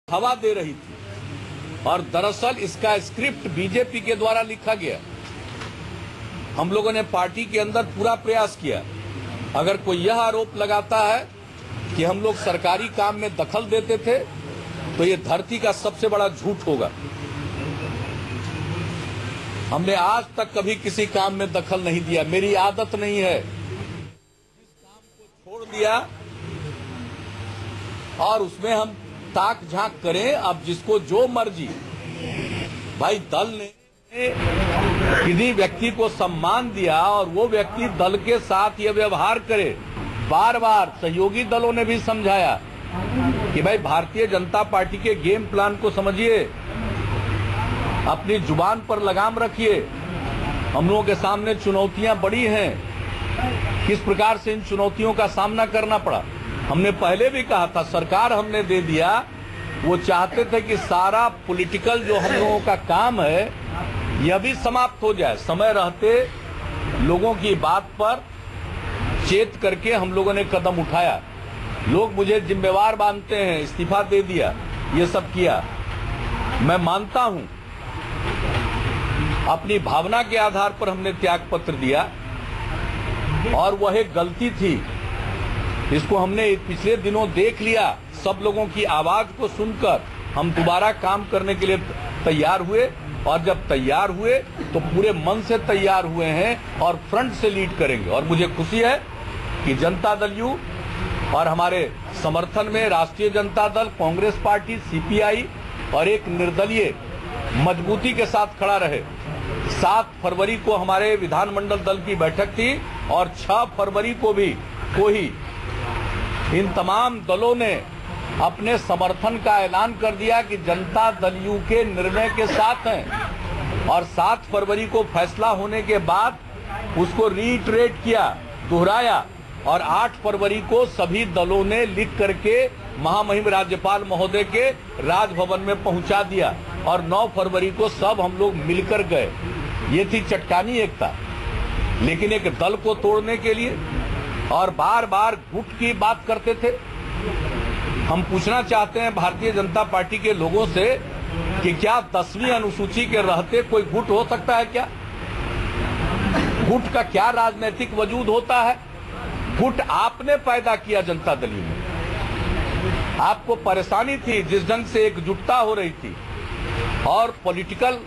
हवा दे रही थी और दरअसल इसका स्क्रिप्ट बीजेपी के द्वारा लिखा गया। हम लोगों ने पार्टी के अंदर पूरा प्रयास किया। अगर कोई यह आरोप लगाता है कि हम लोग सरकारी काम में दखल देते थे तो ये धरती का सबसे बड़ा झूठ होगा। हमने आज तक कभी किसी काम में दखल नहीं दिया, मेरी आदत नहीं है। जिस काम को छोड़ दिया और उसमें हम ताक झांक करें, अब जिसको जो मर्जी। भाई दल ने किसी व्यक्ति को सम्मान दिया और वो व्यक्ति दल के साथ ये व्यवहार करे। बार बार सहयोगी दलों ने भी समझाया कि भाई भारतीय जनता पार्टी के गेम प्लान को समझिए, अपनी जुबान पर लगाम रखिए। हम लोगों के सामने चुनौतियां बड़ी हैं, किस प्रकार से इन चुनौतियों का सामना करना पड़ा। हमने पहले भी कहा था, सरकार हमने दे दिया। वो चाहते थे कि सारा पॉलिटिकल जो हम लोगों का काम है यह भी समाप्त हो जाए। समय रहते लोगों की बात पर चेत करके हम लोगों ने कदम उठाया। लोग मुझे जिम्मेवार मानते हैं, इस्तीफा दे दिया, ये सब किया। मैं मानता हूं अपनी भावना के आधार पर हमने त्याग पत्र दिया और वह एक गलती थी। इसको हमने पिछले दिनों देख लिया। सब लोगों की आवाज को सुनकर हम दोबारा काम करने के लिए तैयार हुए और जब तैयार हुए तो पूरे मन से तैयार हुए हैं और फ्रंट से लीड करेंगे। और मुझे खुशी है कि जनता दल यू और हमारे समर्थन में राष्ट्रीय जनता दल, कांग्रेस पार्टी, सीपीआई और एक निर्दलीय मजबूती के साथ खड़ा रहे। 7 फरवरी को हमारे विधानमंडल दल की बैठक थी और 6 फरवरी को भी इन तमाम दलों ने अपने समर्थन का ऐलान कर दिया कि जनता दल यू के निर्णय के साथ हैं। और 7 फरवरी को फैसला होने के बाद उसको रीइटरेट किया, दोहराया और 8 फरवरी को सभी दलों ने लिख करके महामहिम राज्यपाल महोदय के राजभवन में पहुंचा दिया और 9 फरवरी को सब हम लोग मिलकर गए। ये थी चट्टानी एकता। लेकिन एक दल को तोड़ने के लिए और बार बार गुट की बात करते थे। हम पूछना चाहते हैं भारतीय जनता पार्टी के लोगों से कि क्या 10वीं अनुसूची के रहते कोई गुट हो सकता है क्या? गुट का क्या राजनीतिक वजूद होता है? गुट आपने पैदा किया जनता दल यू में। आपको परेशानी थी जिस ढंग से एकजुटता हो रही थी और पॉलिटिकल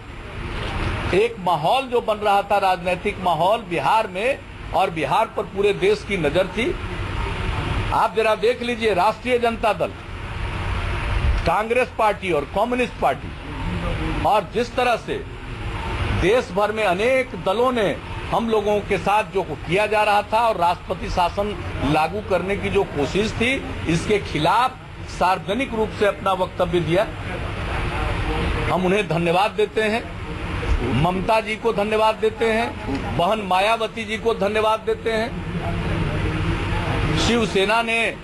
एक माहौल जो बन रहा था, राजनीतिक माहौल बिहार में, और बिहार पर पूरे देश की नजर थी। आप जरा देख लीजिए, राष्ट्रीय जनता दल, कांग्रेस पार्टी और कम्युनिस्ट पार्टी और जिस तरह से देश भर में अनेक दलों ने हम लोगों के साथ जो किया जा रहा था और राष्ट्रपति शासन लागू करने की जो कोशिश थी, इसके खिलाफ सार्वजनिक रूप से अपना वक्तव्य दिया। हम उन्हें धन्यवाद देते हैं, ममता जी को धन्यवाद देते हैं, बहन मायावती जी को धन्यवाद देते हैं। शिवसेना ने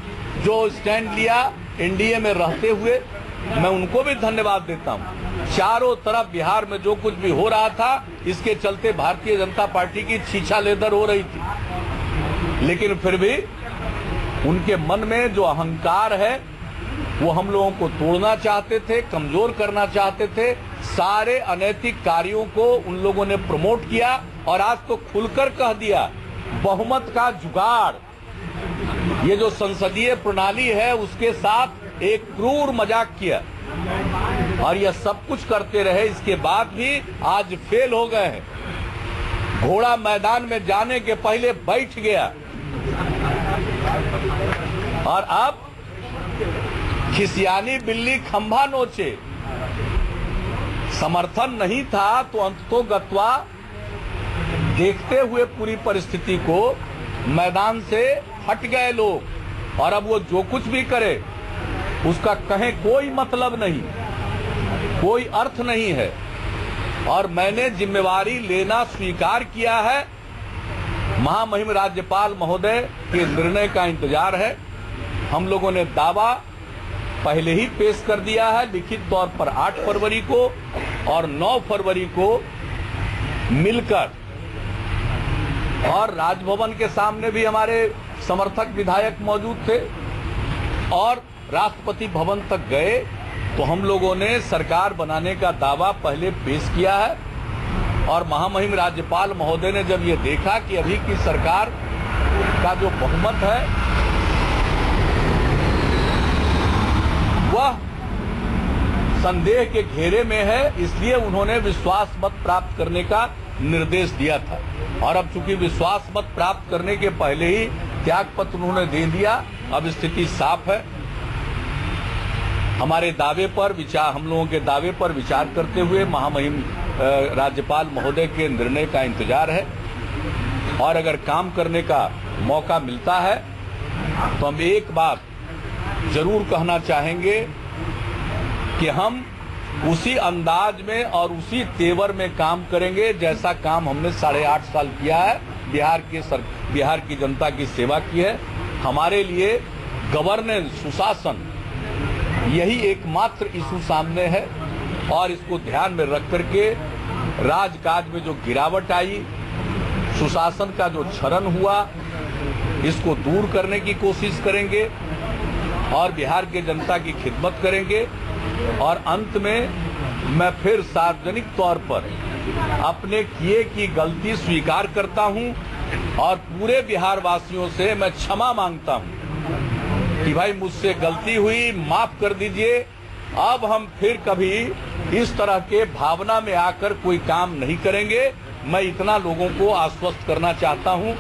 जो स्टैंड लिया एनडीए में रहते हुए, मैं उनको भी धन्यवाद देता हूं। चारों तरफ बिहार में जो कुछ भी हो रहा था, इसके चलते भारतीय जनता पार्टी की छीछा लेदर हो रही थी। लेकिन फिर भी उनके मन में जो अहंकार है वो हम लोगों को तोड़ना चाहते थे, कमजोर करना चाहते थे। सारे अनैतिक कार्यों को उन लोगों ने प्रमोट किया और आज तो खुलकर कह दिया, बहुमत का जुगाड़, ये जो संसदीय प्रणाली है उसके साथ एक क्रूर मजाक किया। और यह सब कुछ करते रहे, इसके बाद भी आज फेल हो गए हैं। घोड़ा मैदान में जाने के पहले बैठ गया और अब खिसियानी बिल्ली खंभा नोचे। समर्थन नहीं था तो अंततोगत्वा देखते हुए पूरी परिस्थिति को मैदान से हट गए लोग। और अब वो जो कुछ भी करे उसका कहीं कोई मतलब नहीं, कोई अर्थ नहीं है। और मैंने जिम्मेवारी लेना स्वीकार किया है। महामहिम राज्यपाल महोदय के निर्णय का इंतजार है। हम लोगों ने दावा पहले ही पेश कर दिया है लिखित तौर पर 8 फरवरी को और 9 फरवरी को मिलकर। और राजभवन के सामने भी हमारे समर्थक विधायक मौजूद थे और राष्ट्रपति भवन तक गए तो हम लोगों ने सरकार बनाने का दावा पहले पेश किया है और महामहिम राज्यपाल महोदय ने जब ये देखा कि अभी की सरकार का जो बहुमत है वह संदेह के घेरे में है, इसलिए उन्होंने विश्वास मत प्राप्त करने का निर्देश दिया था। और अब चूंकि विश्वास मत प्राप्त करने के पहले ही त्यागपत्र उन्होंने दे दिया, अब स्थिति साफ है। हमारे दावे पर विचार, हम लोगों के दावे पर विचार करते हुए महामहिम राज्यपाल महोदय के निर्णय का इंतजार है और अगर काम करने का मौका मिलता है तो हम एक बात जरूर कहना चाहेंगे कि हम उसी अंदाज में और उसी तेवर में काम करेंगे जैसा काम हमने 8.5 साल किया है। बिहार की जनता की सेवा की है। हमारे लिए गवर्नेंस, सुशासन, यही एकमात्र इशू सामने है और इसको ध्यान में रख करके राजकाज में जो गिरावट आई, सुशासन का जो क्षरण हुआ, इसको दूर करने की कोशिश करेंगे और बिहार के जनता की खिदमत करेंगे। और अंत में मैं फिर सार्वजनिक तौर पर अपने किए की गलती स्वीकार करता हूं और पूरे बिहार वासियों से मैं क्षमा मांगता हूं कि भाई मुझसे गलती हुई, माफ कर दीजिए। अब हम फिर कभी इस तरह के भावना में आकर कोई काम नहीं करेंगे। मैं इतना लोगों को आश्वस्त करना चाहता हूं।